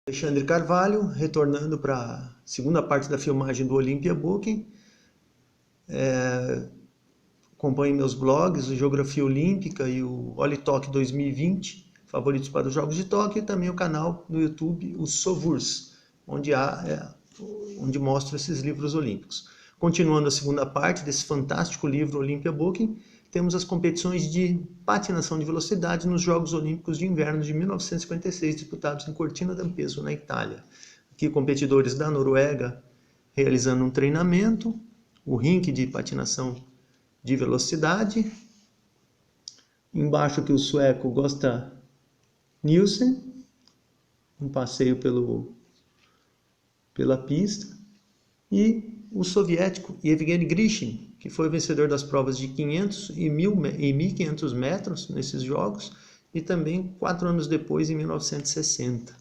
Alexandre Carvalho, retornando para a segunda parte da filmagem do Olympia Booking. Acompanhe meus blogs, o Geografia Olímpica e o Olitalk 2020, favoritos para os Jogos de Tóquio, e também o canal no YouTube, o Sovurs, onde mostro esses livros olímpicos. Continuando a segunda parte desse fantástico livro Olympia Booking, temos as competições de patinação de velocidade nos Jogos Olímpicos de Inverno de 1956, disputados em Cortina d'Ampezzo, na Itália. Aqui competidores da Noruega realizando um treinamento, o rink de patinação de velocidade. Embaixo aqui o sueco Gösta Nielsen, um passeio pela pista. E o soviético Yevgeny Grishin, que foi vencedor das provas de 500 e 1.500 metros nesses jogos, e também 4 anos depois, em 1960.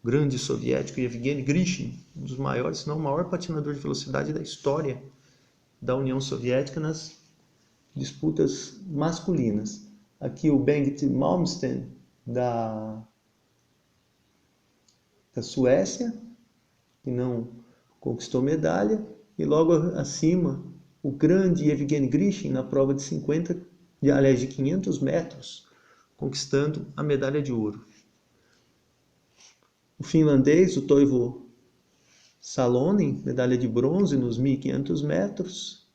O grande soviético Yevgeny Grishin, um dos maiores, se não o maior patinador de velocidade da história da União Soviética nas disputas masculinas. Aqui o Bengt Malmsten, da Suécia, que não conquistou medalha, e logo acima o grande Yevgeny Grishin na prova de 500 metros, conquistando a medalha de ouro. O finlandês, o Toivo Salonen, medalha de bronze nos 1.500 metros,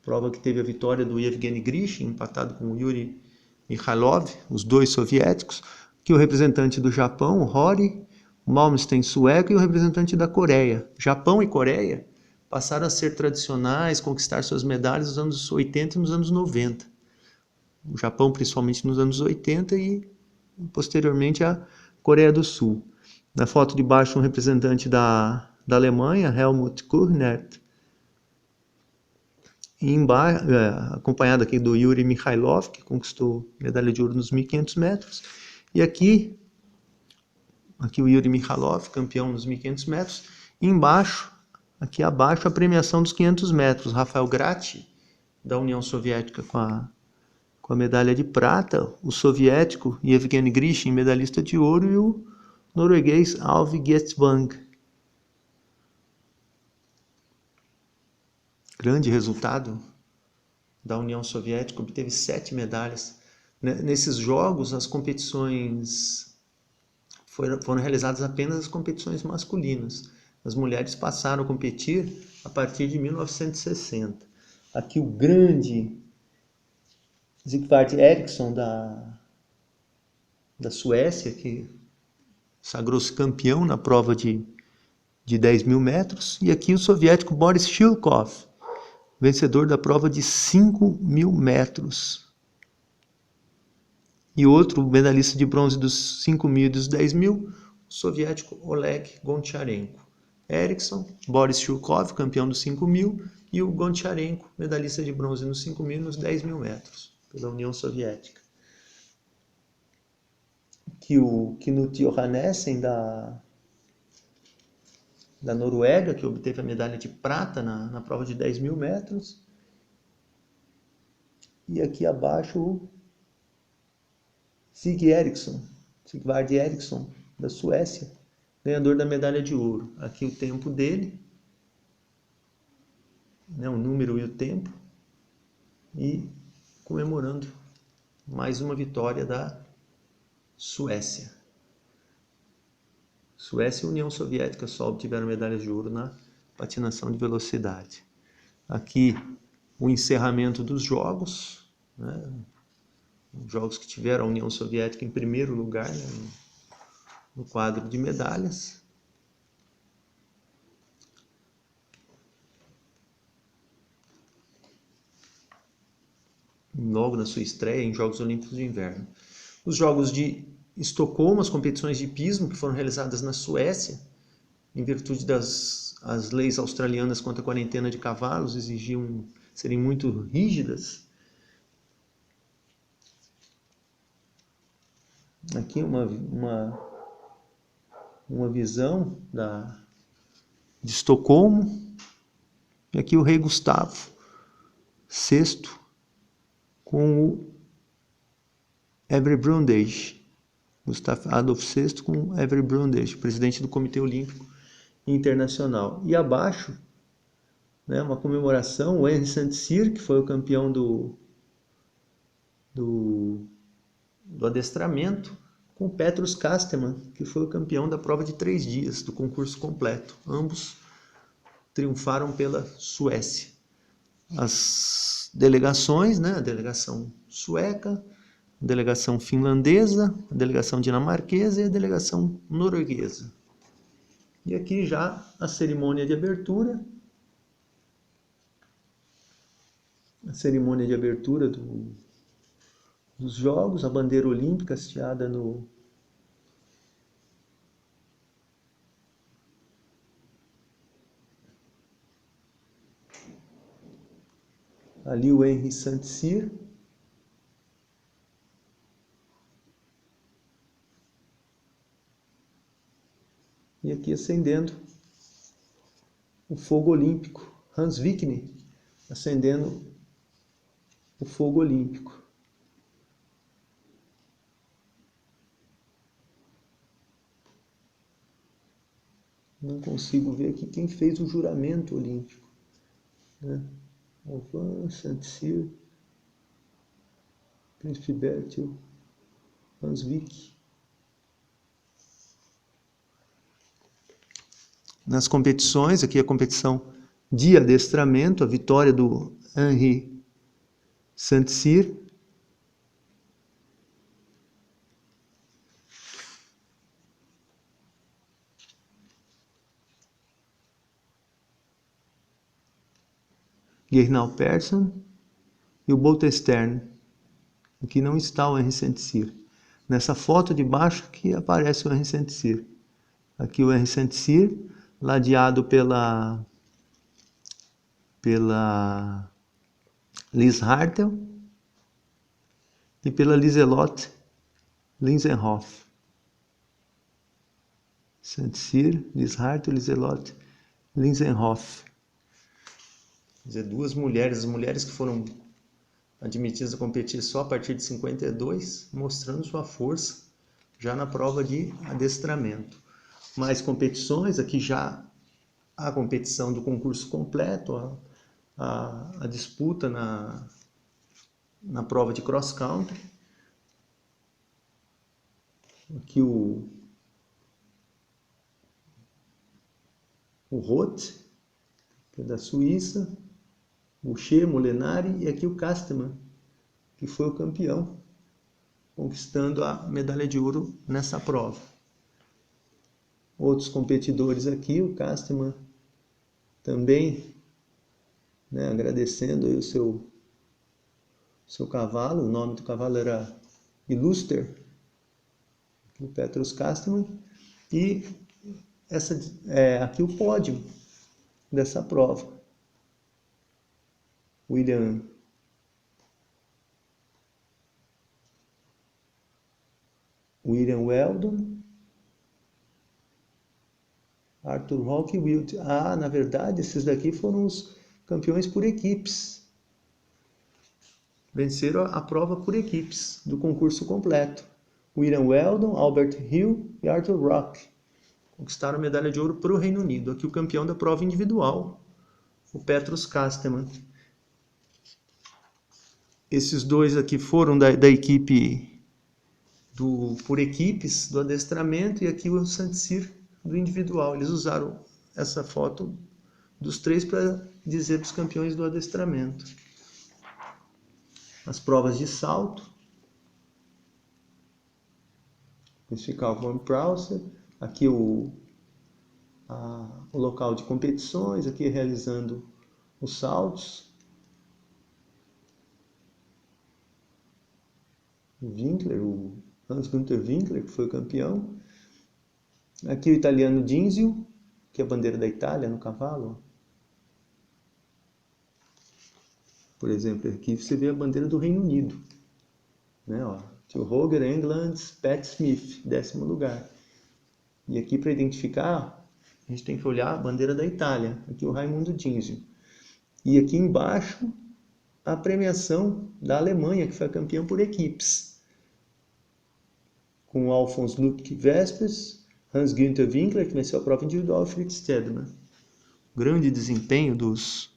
prova que teve a vitória do Yevgeny Grishin, empatado com o Yuri Mikhailov, os dois soviéticos, que o representante do Japão, o Rory Malmsten, sueco, e o representante da Coreia. Japão e Coreia passaram a ser tradicionais, conquistar suas medalhas nos anos 80 e nos anos 90. O Japão principalmente nos anos 80 e posteriormente a Coreia do Sul. Na foto de baixo um representante da Alemanha, Helmut Kühnert, acompanhado aqui do Yuri Mikhailov, que conquistou medalha de ouro nos 1.500 metros. E aqui o Yuri Mikhailov, campeão nos 1.500 metros. E embaixo, aqui abaixo, a premiação dos 500 metros. Rafael Gratti, da União Soviética, com a medalha de prata. O soviético Yevgeny Grishin, medalhista de ouro. E o norueguês Alve Gjestvang. Grande resultado da União Soviética, obteve 7 medalhas. Nesses jogos, as competições foram realizadas apenas as competições masculinas. As mulheres passaram a competir a partir de 1960. Aqui o grande Sigvard Eriksson, da Suécia, que sagrou-se campeão na prova de 10.000 metros. E aqui o soviético Boris Shilkov, vencedor da prova de 5.000 metros. E outro medalhista de bronze dos 5.000 e dos 10.000, o soviético Oleg Goncharenko. Eriksson, Boris Shilkov, campeão dos 5.000, e o Goncharenko, medalhista de bronze nos 5.000 e nos 10.000 metros, pela União Soviética. Que o Knut Johannessen, da Noruega, que obteve a medalha de prata na prova de 10.000 metros. E aqui abaixo o Sigvard Eriksson, da Suécia, ganhador da medalha de ouro. Aqui o tempo dele, o número e o tempo, e comemorando mais uma vitória da Suécia. Suécia e União Soviética só obtiveram medalhas de ouro na patinação de velocidade. Aqui o encerramento dos jogos, jogos que tiveram a União Soviética em primeiro lugar, no quadro de medalhas. Logo na sua estreia em Jogos Olímpicos de Inverno. Os Jogos de Estocolmo, as competições de hipismo que foram realizadas na Suécia, em virtude das leis australianas contra a quarentena de cavalos, exigiam serem muito rígidas. Aqui uma visão de Estocolmo. E aqui o rei Gustavo VI com o Every Brundage, Gustav Adolf VI com Avery Brundage, presidente do Comitê Olímpico Internacional. E abaixo, né, uma comemoração, o Henri St-Cyr, que foi o campeão do adestramento, com Petrus Kastemann, que foi o campeão da prova de 3 dias, do concurso completo. Ambos triunfaram pela Suécia. As delegações, né, a delegação sueca, a delegação finlandesa, a delegação dinamarquesa e a delegação norueguesa. E aqui já a cerimônia de abertura. A cerimônia de abertura dos Jogos, a bandeira olímpica hasteada no ali o Henri St-Cyr. E aqui acendendo o fogo olímpico. Hans Wickne acendendo o fogo olímpico. Não consigo ver aqui quem fez o juramento olímpico, né? Alvan, St-Cyr, Príncipe Bertil, Hans Wick. Nas competições, aqui a competição de adestramento, a vitória do Henri St-Cyr. Gernot Persson e o Boltestern. Aqui não está o Henri St-Cyr. Nessa foto de baixo que aparece o Henri St-Cyr. Aqui o Henri St-Cyr, ladeado pela Liz Hartel e pela Liselotte Linsenhoff. St-Cyr, Liz Hartel, Liselotte Linsenhoff. Quer dizer, duas mulheres, as mulheres que foram admitidas a competir só a partir de 52, mostrando sua força já na prova de adestramento. Mais competições, aqui já a competição do concurso completo, a disputa na prova de cross country. Aqui o Roth, que é da Suíça, Boucher, Molinari, e aqui o Kastemann, que foi o campeão, conquistando a medalha de ouro nessa prova. Outros competidores aqui, o Kastemann também, né, agradecendo aí o seu cavalo, o nome do cavalo era Illuster, o Petrus Kastemann, e aqui o pódio dessa prova. William Weldon, Arthur Rock e Wilt. Na verdade, esses daqui foram os campeões por equipes. Venceram a prova por equipes do concurso completo. William Weldon, Albert Hill e Arthur Rock conquistaram a medalha de ouro para o Reino Unido. Aqui o campeão da prova individual, o Petrus Kastemann. Esses dois aqui foram da equipe por equipes do adestramento, e aqui o St-Cyr do individual. Eles usaram essa foto dos três para dizer dos campeões do adestramento. As provas de salto, Ficar von Prauser, aqui o local de competições, aqui realizando os saltos. Winkler, o Hans-Günther Winkler, que foi o campeão. Aqui o italiano Dinzio, que é a bandeira da Itália no cavalo. Por exemplo, aqui você vê a bandeira do Reino Unido, né? Tio Roger, England, Pat Smith, 10º lugar. E aqui para identificar, a gente tem que olhar a bandeira da Itália. Aqui o Raimundo Dinzio. E aqui embaixo, a premiação da Alemanha, que foi campeã por equipes. com Alfons Lübke Vespers, Hans-Günther Winkler, que venceu a prova individual, e Fritz Steedman. Grande desempenho dos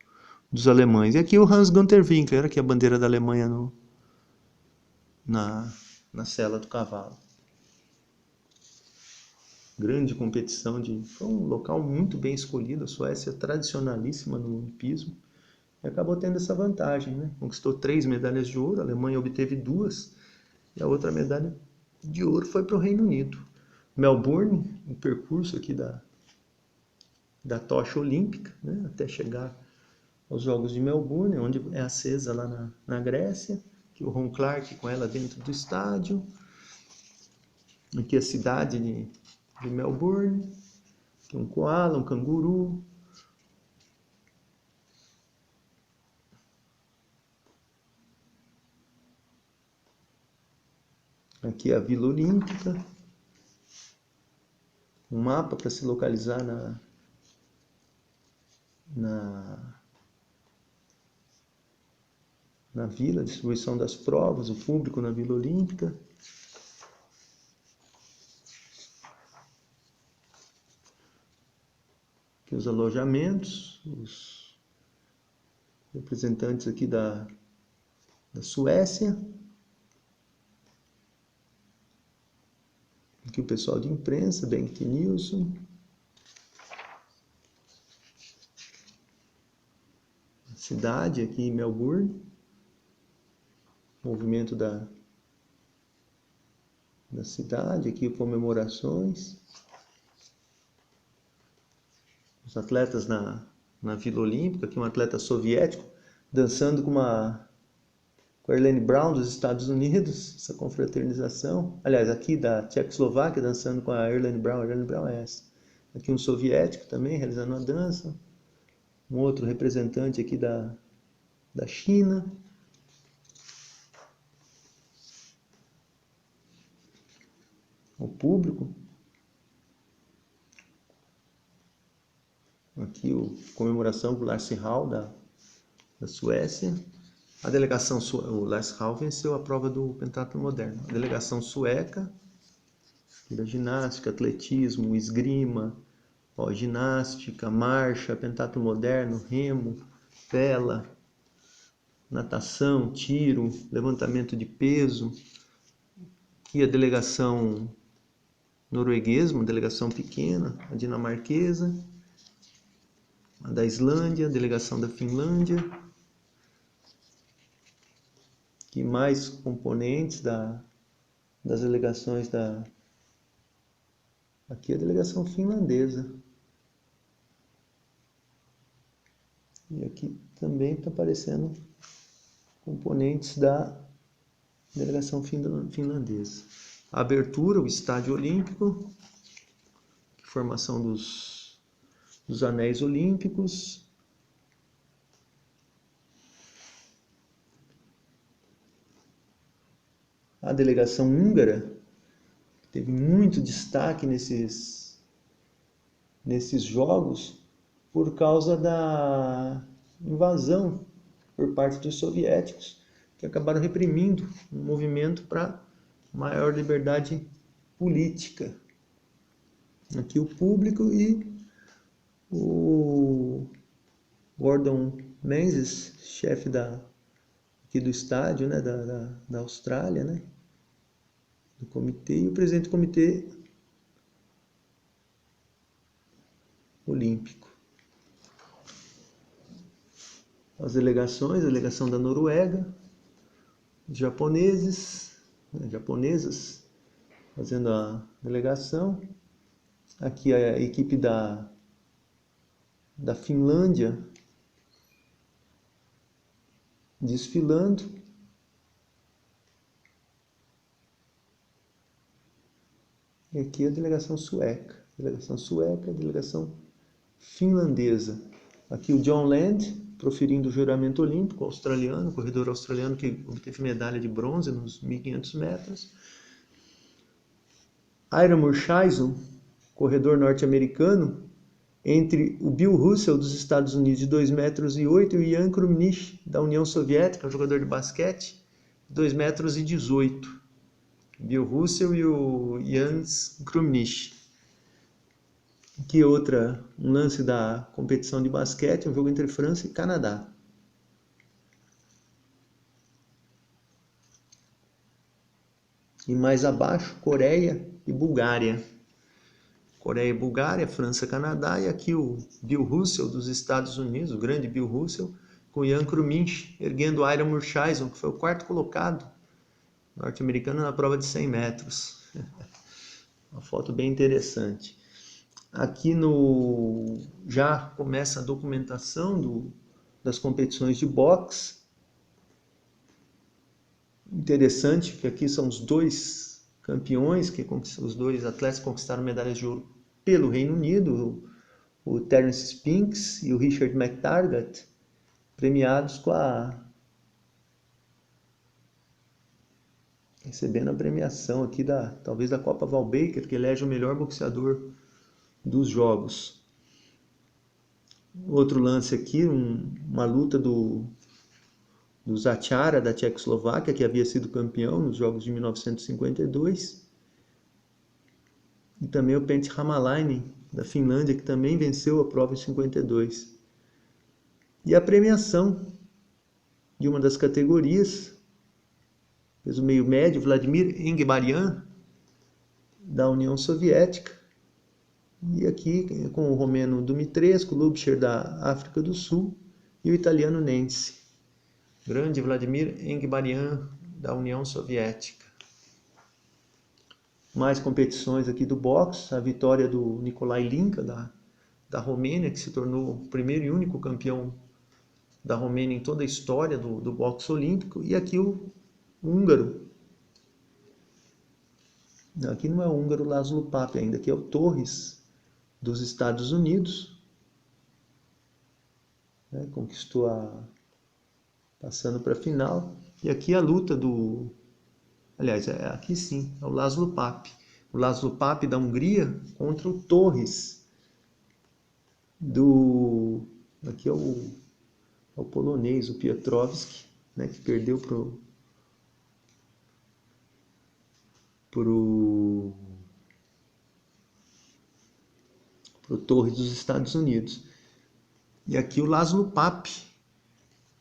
alemães. E aqui o Hans-Günther Winkler, aqui a bandeira da Alemanha na sela do cavalo. Grande competição, foi um local muito bem escolhido, a Suécia tradicionalíssima no hipismo, e acabou tendo essa vantagem, né? Conquistou 3 medalhas de ouro, a Alemanha obteve 2, e a outra medalha de ouro foi para o Reino Unido. Melbourne, o percurso aqui da tocha olímpica, né? Até chegar aos Jogos de Melbourne, onde é acesa lá na Grécia, que o Ron Clark com ela dentro do estádio. Aqui a cidade de Melbourne, tem um koala, um canguru. Aqui a Vila Olímpica, um mapa para se localizar na vila, distribuição das provas, o público na Vila Olímpica. Aqui os alojamentos, os representantes aqui da Suécia. Aqui o pessoal de imprensa, Bengt Nilsson. A cidade aqui em Melbourne. Movimento da cidade, aqui comemorações. Os atletas na Vila Olímpica, aqui um atleta soviético dançando com a Erlene Brown dos Estados Unidos, essa confraternização. Aliás, aqui da Tchecoslováquia dançando com a Erlene Brown é essa. Aqui um soviético também realizando a dança. Um outro representante aqui da China. O público. Aqui a comemoração do Lars Hall da Suécia. A delegação, o Lars Hall venceu a prova do pentatlo moderno. A delegação sueca, da ginástica, atletismo, esgrima, ginástica, marcha, pentatlo moderno, remo, vela, natação, tiro, levantamento de peso. Aqui a delegação norueguesa, uma delegação pequena, a dinamarquesa, a da Islândia, a delegação da Finlândia. Aqui mais componentes das delegações Aqui a delegação finlandesa. E aqui também está aparecendo componentes da delegação finlandesa. A abertura, o estádio olímpico, formação dos anéis olímpicos. A delegação húngara teve muito destaque nesses jogos por causa da invasão por parte dos soviéticos, que acabaram reprimindo um movimento para maior liberdade política. Aqui o público e o Gordon Menzies, chefe aqui do estádio, né, da Austrália, né, do comitê, e o presidente do comitê olímpico. As delegações, a delegação da Noruega, os japonesas fazendo a delegação. Aqui a equipe da Finlândia desfilando. E aqui a delegação sueca. A delegação finlandesa. Aqui o John Land proferindo o juramento olímpico, australiano, corredor australiano que obteve medalha de bronze nos 1.500 metros. Ira Murchison, corredor norte-americano, entre o Bill Russell dos Estados Unidos de 2,08 metros e o Ian Krumnich da União Soviética, jogador de basquete, 2,18 metros. Bill Russell e o Jens Krumnich. Aqui um lance da competição de basquete, um jogo entre França e Canadá. E mais abaixo, Coreia e Bulgária. Coreia e Bulgária, França e Canadá. E aqui o Bill Russell dos Estados Unidos, o grande Bill Russell, com o Jan Krumich erguendo o Iron Murchison, que foi o quarto colocado norte-americano na prova de 100 metros. Uma foto bem interessante. Aqui já começa a documentação das competições de boxe. Interessante que aqui são os dois campeões, os dois atletas que conquistaram medalhas de ouro pelo Reino Unido, o Terence Spinks e o Richard McTaggart, premiados recebendo a premiação aqui talvez da Copa Val Baker, que elege o melhor boxeador dos jogos. Outro lance aqui, uma luta do Zachara, da Tchecoslováquia, que havia sido campeão nos Jogos de 1952. E também o Pentti Hämäläinen, da Finlândia, que também venceu a prova em 52. E a premiação de uma das categorias, peso meio médio, Vladimir Engebarian, da União Soviética. E aqui com o romeno Dumitrescu, Lubcher, da África do Sul, e o italiano Nenzi. Grande Vladimir Engebarian, da União Soviética. Mais competições aqui do boxe, a vitória do Nikolai Linka, da Romênia, que se tornou o primeiro e único campeão da Romênia em toda a história do boxe olímpico. E aqui o húngaro. Aqui não é o húngaro Laszlo Pape ainda, aqui é o Torres, dos Estados Unidos. Conquistou passando para a final. E aqui a luta aliás, aqui sim, é o Laszlo Pape. O Laszlo Pape da Hungria contra o Torres aqui é o polonês, o Piotrowski, que perdeu pro Torres dos Estados Unidos. E aqui o Laszlo Pape,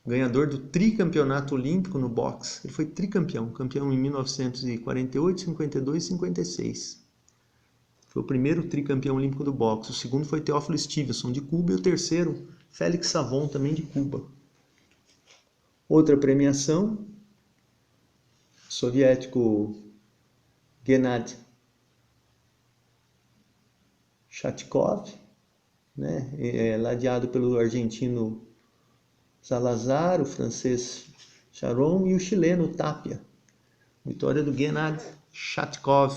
ganhador do tricampeonato olímpico no boxe. Ele foi tricampeão, campeão em 1948, 52 e 56. Foi o primeiro tricampeão olímpico do boxe. O segundo foi Teófilo Stevenson, de Cuba, e o terceiro, Félix Savon, também de Cuba. Outra premiação, soviético Gennady Shatkov, ladeado pelo argentino Salazar, o francês Charon e o chileno Tapia. Vitória do Gennady Shatkov,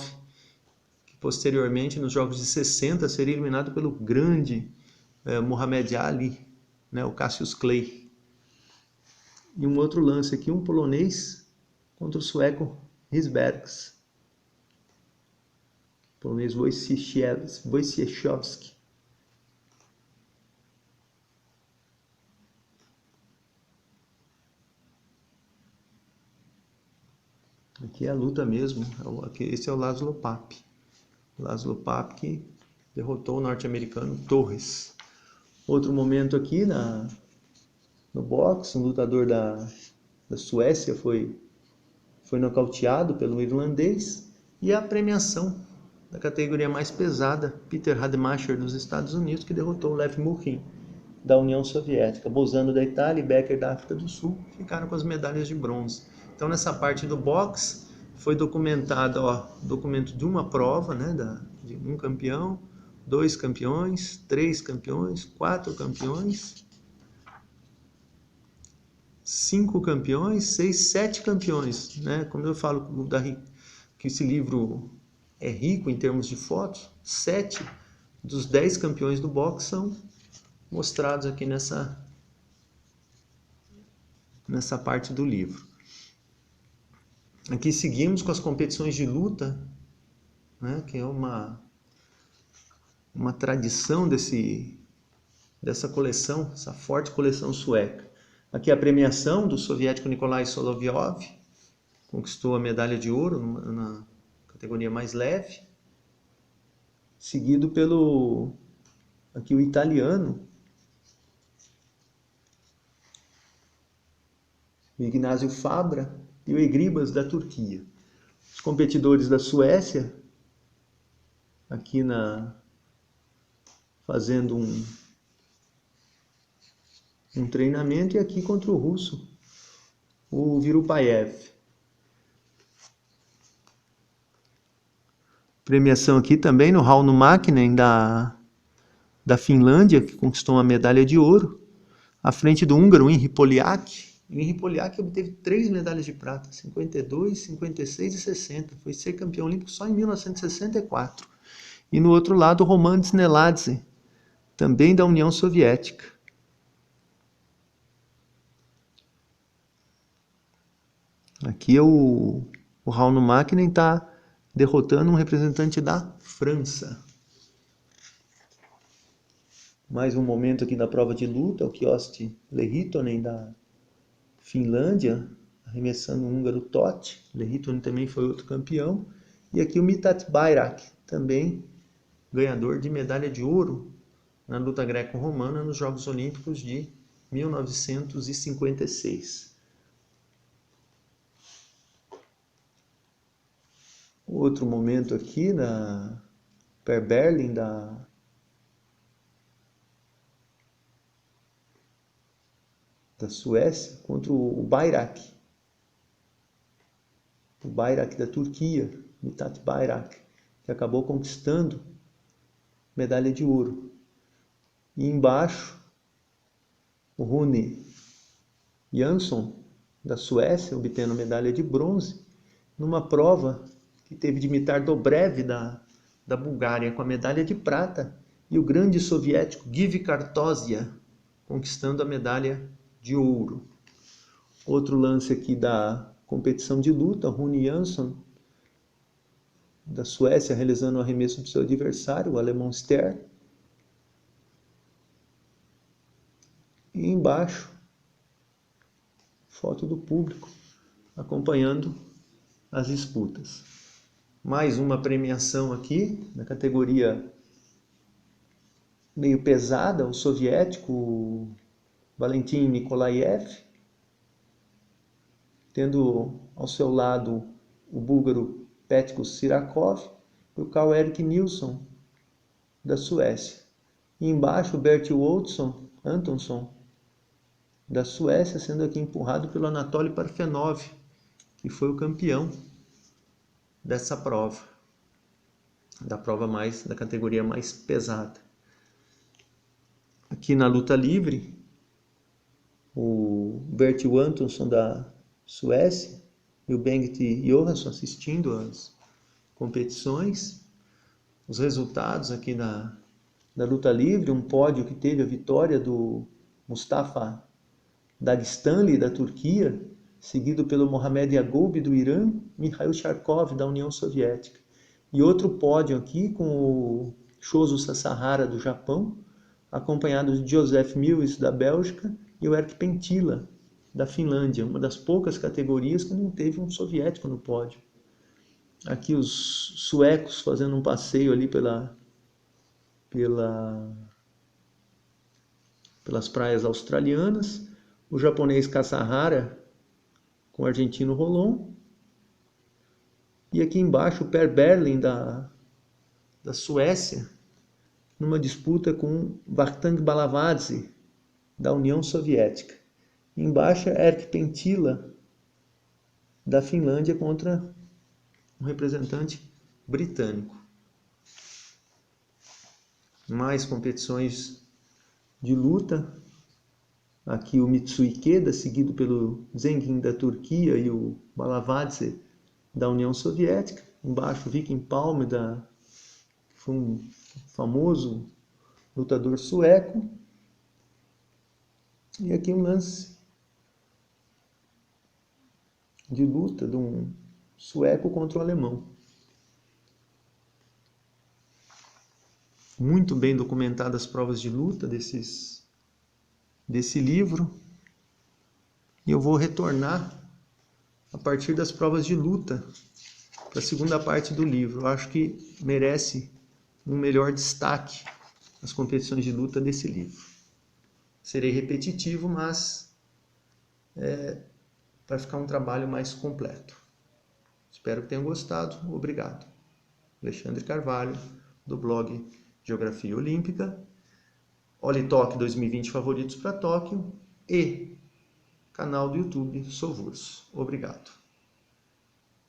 que posteriormente nos Jogos de 60 seria eliminado pelo grande Muhammad Ali, o Cassius Clay. E um outro lance aqui, um polonês contra o sueco Risbergs. Polonês Wojciechowski. Aqui é a luta mesmo. Esse é o Laszlo Pape. O Laszlo Pape que derrotou o norte-americano Torres. Outro momento aqui no boxe, um lutador da Suécia foi nocauteado pelo irlandês. E a premiação da categoria mais pesada, Peter Rademacher dos Estados Unidos, que derrotou Lev Murin da União Soviética. Bozano da Itália e Becker da África do Sul ficaram com as medalhas de bronze. Então, nessa parte do boxe, foi documentado documento de uma prova, de um campeão, 2 campeões, 3 campeões, 4 campeões, 5 campeões, 6, 7 campeões. Quando eu falo que esse livro é rico em termos de fotos, 7 dos 10 campeões do boxe são mostrados aqui nessa parte do livro. Aqui seguimos com as competições de luta, que é uma tradição dessa coleção, essa forte coleção sueca. Aqui a premiação do soviético Nikolai Solovyov, conquistou a medalha de ouro categoria mais leve, seguido pelo aqui o italiano, o Ignazio Fabra e o Egribas da Turquia. Os competidores da Suécia, aqui fazendo um treinamento, e aqui contra o russo, o Virupayev. Premiação aqui também no Rauno Mäkinen da Finlândia, que conquistou uma medalha de ouro, à frente do húngaro Imre Poljak. O Imre Poljak obteve 3 medalhas de prata, 52, 56 e 60. Foi ser campeão olímpico só em 1964. E no outro lado, Roman Dzneladze, também da União Soviética. Aqui é o Rauno Mäkinen está derrotando um representante da França. Mais um momento aqui da prova de luta, o Kyösti Lehitonen da Finlândia, arremessando o húngaro Totti. Lehitonen também foi outro campeão. E aqui o Mithat Bajrak, também ganhador de medalha de ouro na luta greco-romana nos Jogos Olímpicos de 1956. Outro momento aqui na Per Berlin da Suécia contra o Bajrak. O Bajrak da Turquia, Mithat Bajrak, que acabou conquistando medalha de ouro. E embaixo, o Rune Jansson, da Suécia, obtendo medalha de bronze, numa prova que teve Dimitar Dobrev, da Bulgária, com a medalha de prata, e o grande soviético Givi Kartozia, conquistando a medalha de ouro. Outro lance aqui da competição de luta, Rune Jansson, da Suécia, realizando o arremesso do seu adversário, o alemão Ster. E embaixo, foto do público acompanhando as disputas. Mais uma premiação aqui na categoria meio pesada, o soviético Valentin Nikolaev, tendo ao seu lado o búlgaro Petko Sirakov e o Karl-Erik Nilsson, da Suécia. E embaixo o Bertil Antonsson, da Suécia, sendo aqui empurrado pelo Anatoly Parfenov, que foi o campeão dessa prova, da categoria mais pesada. Aqui na luta livre, o Bertil Antonsson da Suécia e o Bengt Johansson assistindo às competições. Os resultados aqui da luta livre, um pódio que teve a vitória do Mustafa Dagestani, da Turquia, seguido pelo Mohamed Yagoubi, do Irã, Mikhail Sharkov, da União Soviética. E outro pódio aqui com o Shozo Sasahara, do Japão, acompanhado de Joseph Mills, da Bélgica, e o Erkki Pentila, da Finlândia, uma das poucas categorias que não teve um soviético no pódio. Aqui os suecos fazendo um passeio ali pelas praias australianas, o japonês Kasahara com o argentino Rolon, e aqui embaixo o Per Berlin da Suécia, numa disputa com Vakhtang Balavadze, da União Soviética. E embaixo Erkki Pentila, da Finlândia, contra um representante britânico. Mais competições de luta. Aqui o Mitsui Ikeda, seguido pelo Zengin da Turquia e o Balavadze da União Soviética. Embaixo o Viking Palme, que foi um famoso lutador sueco. E aqui um lance de luta de um sueco contra o alemão. Muito bem documentadas as provas de luta desse livro. E eu vou retornar a partir das provas de luta para a segunda parte do livro. Eu acho que merece um melhor destaque as competições de luta desse livro. Serei repetitivo, mas vai ficar um trabalho mais completo. Espero que tenham gostado. Obrigado. Alexandre Carvalho, do blog Geografia Olímpica, Olitok 2020 Favoritos para Tóquio e canal do YouTube Sovurs. Obrigado.